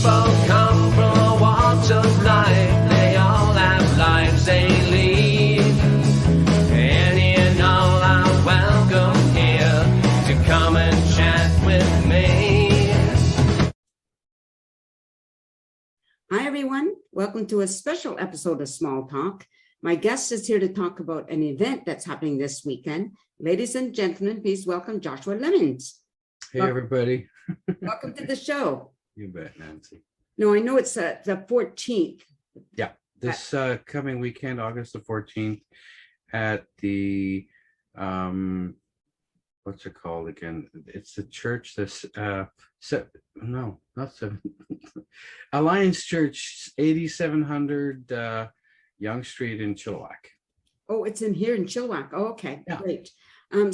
People come from all walks of life. They all have lives they lead. Any and all are welcome here to come and chat with me. Hi, everyone. Welcome to a special episode of Small Talk. My guest is here to talk about an event that's happening this weekend. Ladies and gentlemen, please welcome Joshua Lemmens. Hey, everybody. Welcome to the show. You bet, Nancy. No, I know it's the 14th. Yeah, this coming weekend, August the 14th, at the, what's it called again? It's the church, this, no, not 7, Alliance Church, 8700 Young Street in Chilliwack. Oh, it's in here in Chilliwack. Oh, okay, Yeah. Great.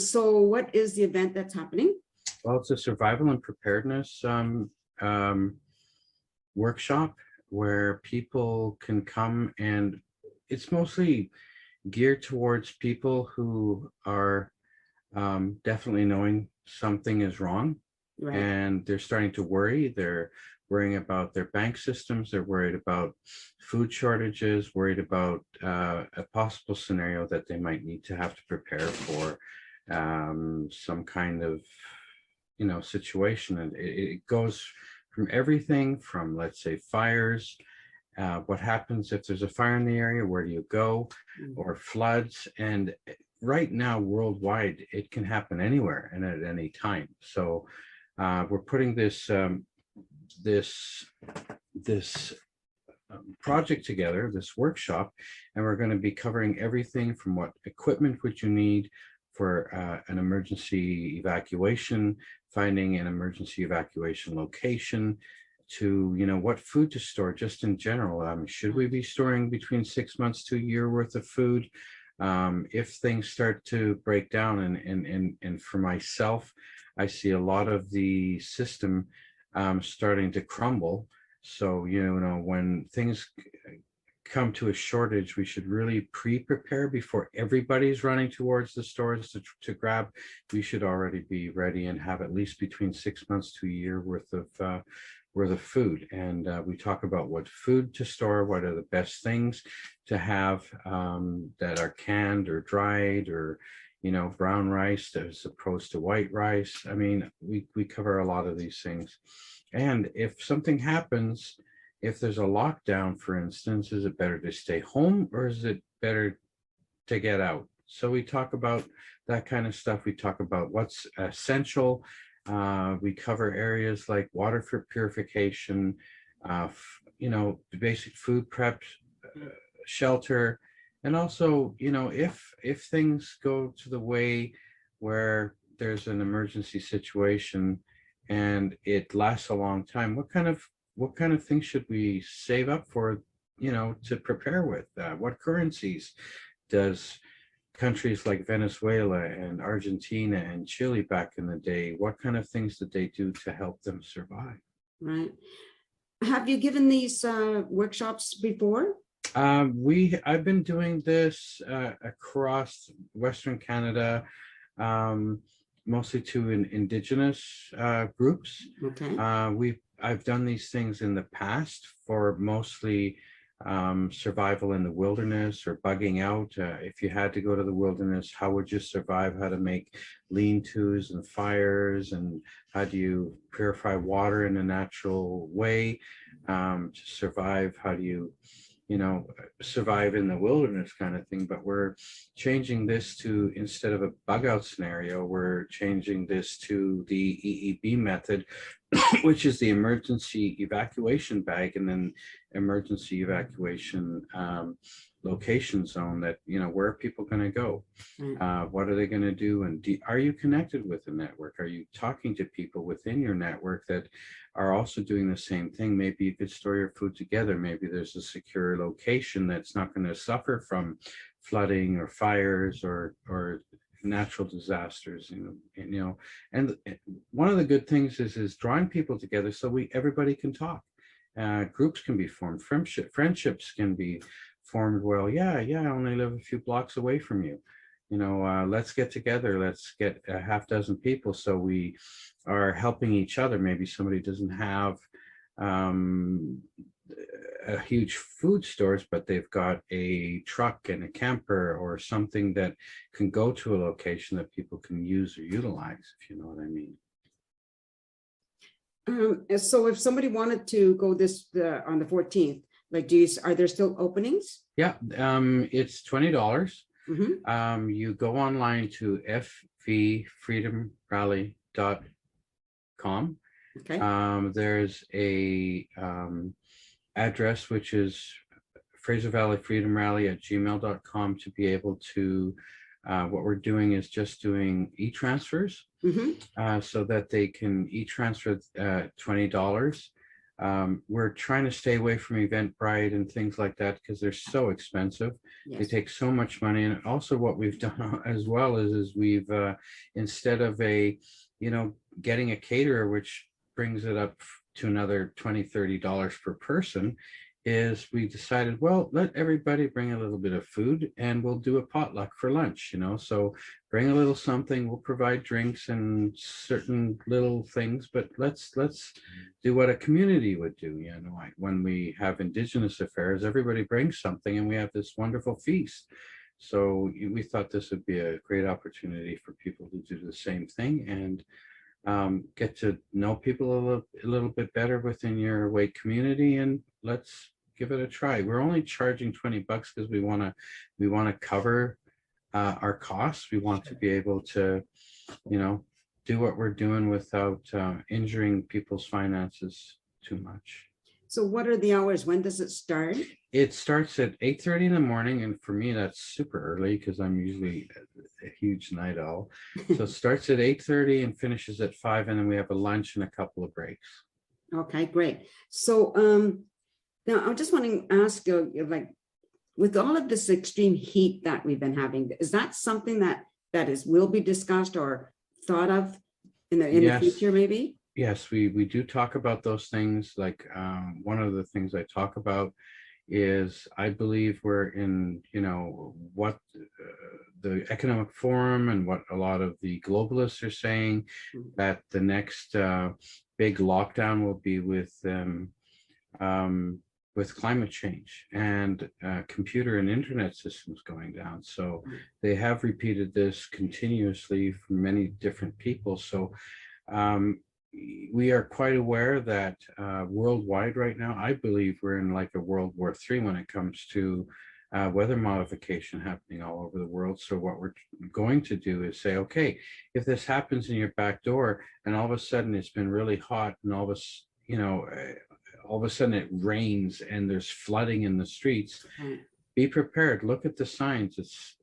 So what is the event that's happening? Well, it's a survival and preparedness workshop where people can come, and it's mostly geared towards people who are definitely knowing something is wrong, Right. and they're starting to worry. They're worrying about their bank systems. They're worried about food shortages, worried about a possible scenario that they might need to have to prepare for some kind of, situation. And it goes from everything from, let's say, fires, what happens if there's a fire in the area, where do you go, or floods. And right now, worldwide, it can happen anywhere and at any time. So we're putting this project together, this workshop, and we're going to be covering everything from what equipment would you need for an emergency evacuation, finding an emergency evacuation location, to what food to store just in general. Should we be storing between 6 months to a year worth of food? If things start to break down, and for myself, I see a lot of the system starting to crumble. So, when things come to a shortage, we should really pre-prepare before everybody's running towards the stores to grab. We should already be ready and have at least between 6 months to a year worth of food. And we talk about what food to store, what are the best things to have that are canned or dried, or brown rice as opposed to white rice. I mean, we cover a lot of these things. And if something happens, if there's a lockdown, for instance, is it better to stay home, or is it better to get out? So we talk about that kind of stuff. We talk about what's essential. We cover areas like water for purification, the basic food prep, shelter, and also, if things go to the way where there's an emergency situation and it lasts a long time, what kind of things should we save up for, to prepare with? What currencies does countries like Venezuela and Argentina and Chile back in the day, what kind of things did they do to help them survive? Right. Have you given these workshops before? I've been doing this across Western Canada, mostly to Indigenous groups. Okay. I've done these things in the past for mostly survival in the wilderness or bugging out. If you had to go to the wilderness, how would you survive? How to make lean-tos and fires, and how do you purify water in a natural way to survive? How do you survive in the wilderness kind of thing? But we're changing this to, instead of a bug out scenario, we're changing this to the EEB method, which is the emergency evacuation bag, and then emergency evacuation location zone. That, where are people going to go? What are they going to do? And are you connected with the network? Are you talking to people within your network that are also doing the same thing? Maybe you could store your food together. Maybe there's a secure location that's not going to suffer from flooding or fires or natural disasters, and one of the good things is drawing people together so everybody can talk. Groups can be formed, friendships can be formed. Well, yeah, I only live a few blocks away from you. Let's get together. Let's get a half dozen people so we are helping each other. Maybe somebody doesn't have a huge food stores, but they've got a truck and a camper or something that can go to a location that people can use or utilize, if you know what I mean. So if somebody wanted to go on the 14th, like, are there still openings? Yeah, it's $20. Mhm. You go online to fvfreedomrally.com. Okay. There's a address, which is Fraser Valley Freedom Rally at gmail.com to be able to, what we're doing is just doing e-transfers, so that they can e-transfer $20. We're trying to stay away from Eventbrite and things like that because they're so expensive. They Yes. take so much money. And also what we've done as well is we've, instead of getting a caterer, which brings it up to another $20, $30 per person, is we decided, well, let everybody bring a little bit of food and we'll do a potluck for lunch, so bring a little something, we'll provide drinks and certain little things, but let's do what a community would do. Like when we have Indigenous affairs, everybody brings something and we have this wonderful feast. So we thought this would be a great opportunity for people to do the same thing and get to know people a little bit better within your Wake community, and let's give it a try. We're only charging $20 because we want to cover our costs. We want to be able to, do what we're doing without injuring people's finances too much. So what are the hours? When does it start? It starts at 8:30 in the morning, and for me that's super early because I'm usually a huge night owl. So it starts at 8:30 and finishes at 5, and then we have a lunch and a couple of breaks. Okay, great. So now I just want to ask you, like, with all of this extreme heat that we've been having, is that something that will be discussed or thought of in the Yes. future, maybe? Yes, we do talk about those things. Like one of the things I talk about is I believe we're in, what the economic forum and what a lot of the globalists are saying, that the next big lockdown will be with climate change and computer and internet systems going down. So they have repeated this continuously from many different people. So we are quite aware that worldwide right now, I believe we're in like a World War III when it comes to weather modification happening all over the world. So what we're going to do is say, okay, if this happens in your back door and all of a sudden it's been really hot and all of a sudden it rains and there's flooding in the streets, be prepared. Look at the signs. It's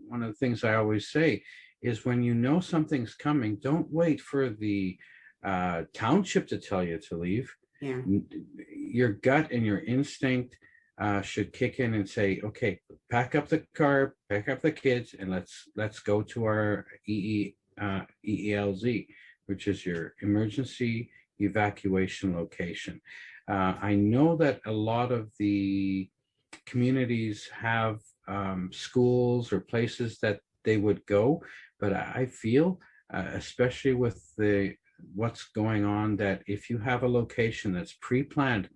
one of the things I always say is when you know something's coming, don't wait for the township to tell you to leave. Yeah. Your gut and your instinct should kick in and say, okay, pack up the car, pack up the kids, and let's go to our EELZ, which is your emergency evacuation location. I know that a lot of the communities have schools or places that they would go, but I feel, especially with what's going on, that if you have a location that's pre-planned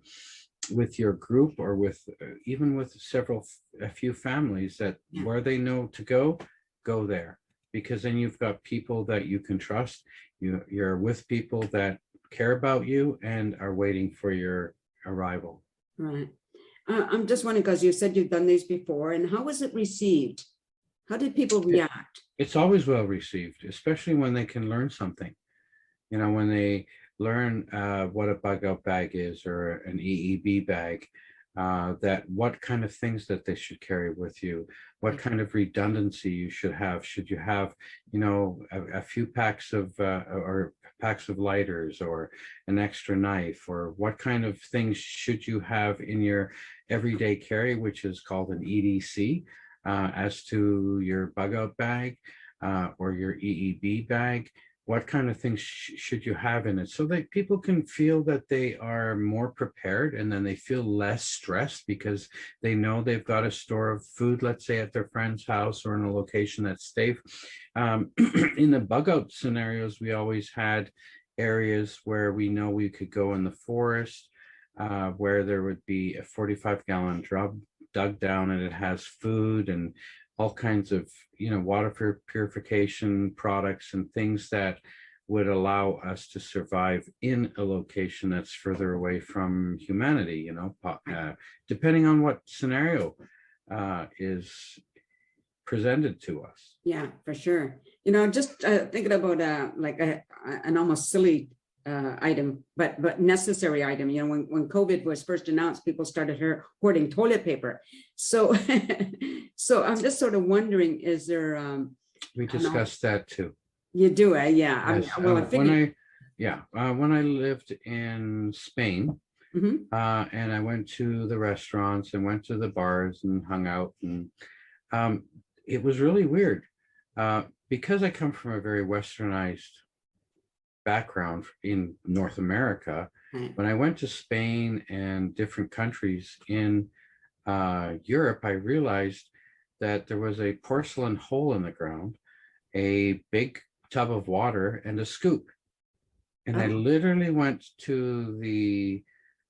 with your group or with even with a few families, that where they know to go there, because then you've got people that you can trust. You're with people that care about you and are waiting for your arrival. Right. I'm just wondering, because you said you've done these before, and how was it received? How did people react? It's always well received, especially when they can learn something. When they learn what a bug out bag is or an EEB bag, that what kind of things that they should carry with you, what kind of redundancy you should have. Should you have, a few packs of or packs of lighters or an extra knife, or what kind of things should you have in your everyday carry, which is called an EDC, as to your bug out bag or your EEB bag. What kind of things should you have in it, so that people can feel that they are more prepared, and then they feel less stressed because they know they've got a store of food, let's say at their friend's house or in a location that's safe. In the bug out scenarios, we always had areas where we know we could go in the forest, where there would be a 45-gallon drum dug down, and it has food and all kinds of, water purification products and things that would allow us to survive in a location that's further away from humanity, depending on what scenario is presented to us. Yeah, for sure. Just thinking about an almost silly item, but necessary item. When COVID was first announced, people started hoarding toilet paper. So, so I'm just sort of wondering, is there? We discussed that too. You do, yeah. Yes. Well, I figured. When I lived in Spain, Mhm. and I went to the restaurants and went to the bars and hung out, and it was really weird because I come from a very westernized background in North America. Right. When I went to Spain and different countries in Europe, I realized that there was a porcelain hole in the ground, a big tub of water, and a scoop. And I Oh. literally went to the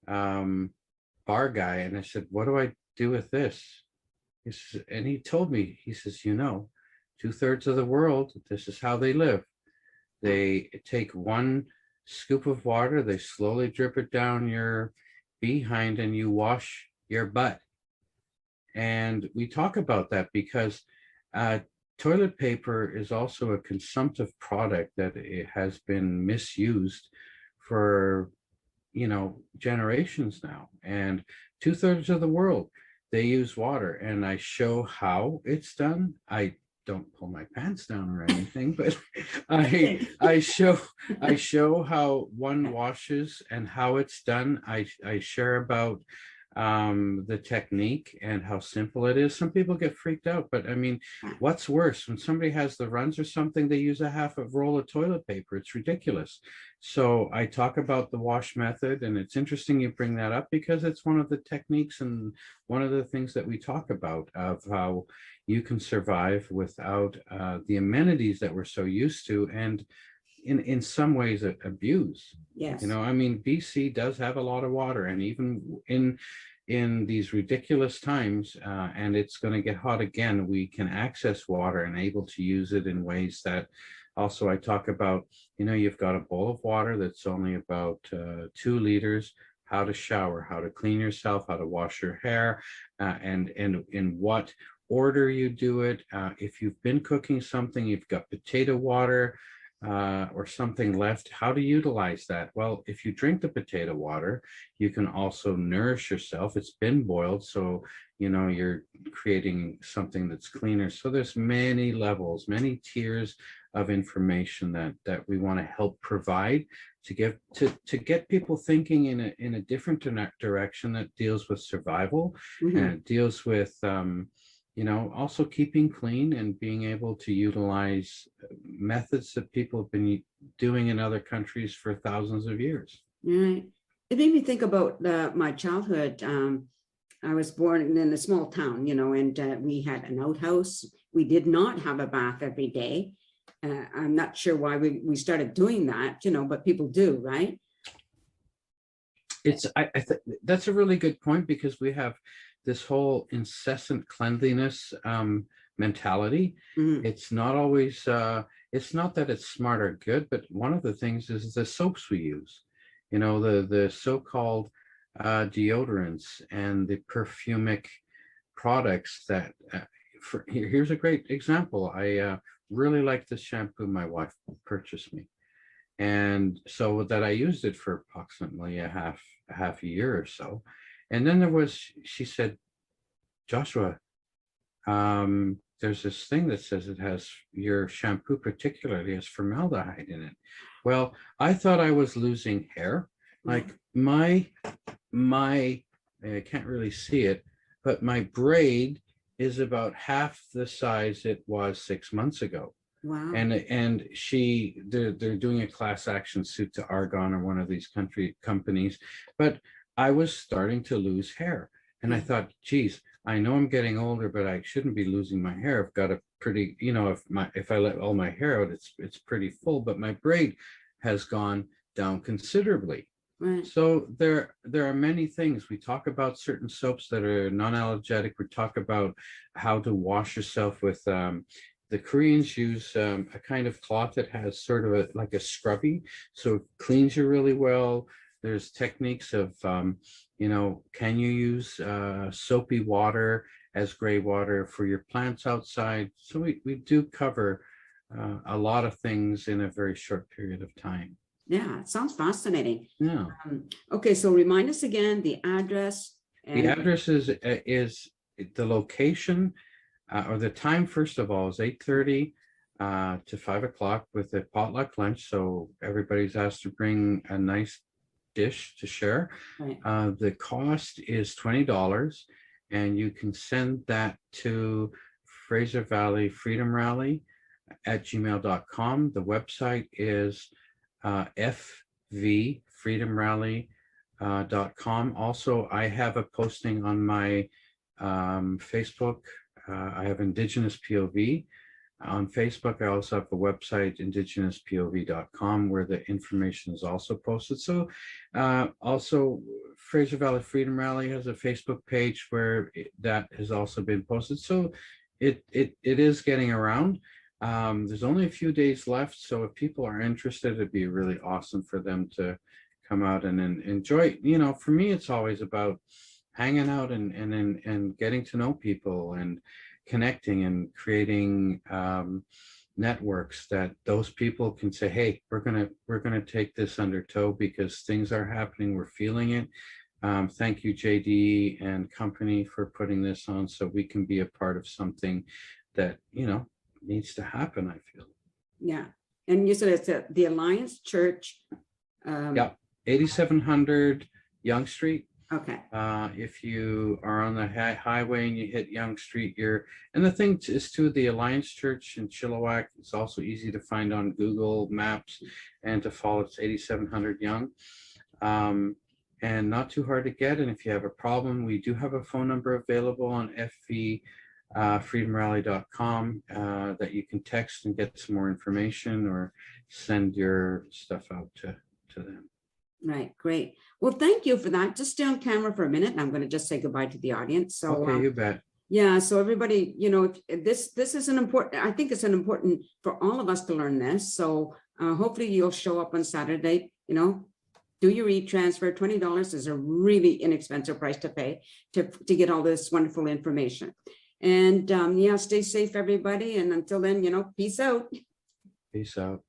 bar guy and I said, "What do I do with this?" And he told me, he says, 2/3 of the world, this is how they live. They take one scoop of water, they slowly drip it down your behind, and you wash your butt. And we talk about that because toilet paper is also a consumptive product that it has been misused for, generations now. And 2/3 of the world, they use water, and I show how it's done. I don't pull my pants down or anything, but I show how one washes and how it's done. I share about the technique and how simple it is. Some people get freaked out, but I mean, what's worse, when somebody has the runs or something, they use a half a roll of toilet paper. It's ridiculous. So I talk about the wash method, and it's interesting you bring that up because it's one of the techniques and one of the things that we talk about of how you can survive without the amenities that we're so used to, and in some ways abuse. Yes. BC does have a lot of water, and even in these ridiculous times, and it's going to get hot again, we can access water and able to use it in ways that also I talk about. You've got a bowl of water that's only about 2 liters, how to shower, how to clean yourself, how to wash your hair, and in what order you do it. If you've been cooking something, you've got potato water or something left, how to utilize that. Well, if you drink the potato water, you can also nourish yourself. It's been boiled, so you're creating something that's cleaner. So there's many levels, many tiers of information that we want to help provide to get people thinking in a different direction that deals with survival. Mhm. And it deals with also keeping clean and being able to utilize methods that people have been doing in other countries for thousands of years. Right. It made me think about my childhood. I was born in a small town, and we had an outhouse. We did not have a bath every day. I'm not sure why we started doing that, but people do, right? I think that's a really good point, because we have this whole incessant cleanliness mentality. Mhm. It's not always, it's not that it's smart or good, but one of the things is the soaps we use, the so-called deodorants and the perfumic products that, here's a great example. I really like the shampoo my wife purchased me. And so that I used it for approximately a half a year or so. And then she said, "Joshua, there's this thing that says it has, your shampoo particularly has formaldehyde in it." Well, I thought I was losing hair. Like my, I can't really see it, but my braid is about half the size it was 6 months ago. Wow. And they're doing a class action suit to Argonne or one of these companies, but I was starting to lose hair. And I thought, geez, I know I'm getting older, but I shouldn't be losing my hair. I've got a pretty, if I let all my hair out, it's pretty full, but my braid has gone down considerably. Right. So there are many things. We talk about certain soaps that are non-allergenic. We talk about how to wash yourself with the Koreans use a kind of cloth that has sort of like a scrubby, so it cleans you really well. There's techniques of can you use soapy water as gray water for your plants outside? So we do cover a lot of things in a very short period of time. Yeah, it sounds fascinating. Yeah. Okay, so remind us again the address. The address is the location or the time. First of all, is 8:30 to 5 o'clock with a potluck lunch. So everybody's asked to bring a nice dish to share. Right. The cost is $20, and you can send that to Fraser Valley Freedom Rally at gmail.com. The website is fvfreedomrally.com. Also, I have a posting on my Facebook. I have Indigenous POV on Facebook. I also have a website, indigenouspov.com, where the information is also posted. So also Fraser Valley Freedom Rally has a Facebook page where that has also been posted. So it is getting around. There's only a few days left, so if people are interested, it'd be really awesome for them to come out and enjoy. For me, it's always about hanging out and getting to know people and connecting and creating networks that those people can say, hey, we're gonna take this under tow because things are happening, we're feeling it. Thank you, JD and company, for putting this on so we can be a part of something that needs to happen, I feel. Yeah. And you said it's the Alliance Church. Yeah, 8700 Yonge Street. Okay. If you are on the highway and you hit Yonge Street, and the thing is too, the Alliance Church in Chilliwack, it's also easy to find on Google Maps and to follow. It's 8700 Yonge. And not too hard to get. And if you have a problem, we do have a phone number available on freedomrally.com that you can text and get some more information or send your stuff out to them. Right. Great. Well, thank you for that. Just stay on camera for a minute, and I'm going to just say goodbye to the audience. So, okay, you bet. Yeah. So everybody, this is an important. I think it's an important for all of us to learn this. So hopefully you'll show up on Saturday. Do your e-transfer. $20 is a really inexpensive price to pay to get all this wonderful information. And stay safe, everybody. And until then, peace out. Peace out.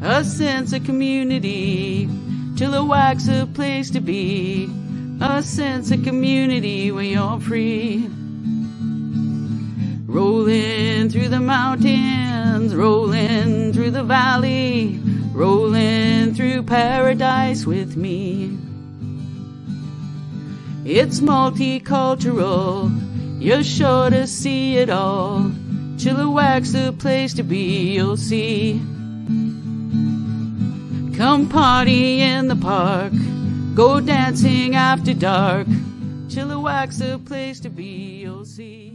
A sense of community, Chilliwack's a place to be. A sense of community where you're free. Rolling through the mountains, rolling through the valley, rolling through paradise with me. It's multicultural, you're sure to see it all. Chilliwack's a place to be, you'll see. Come party in the park, go dancing after dark. Chilliwack's a place to be, you'll see.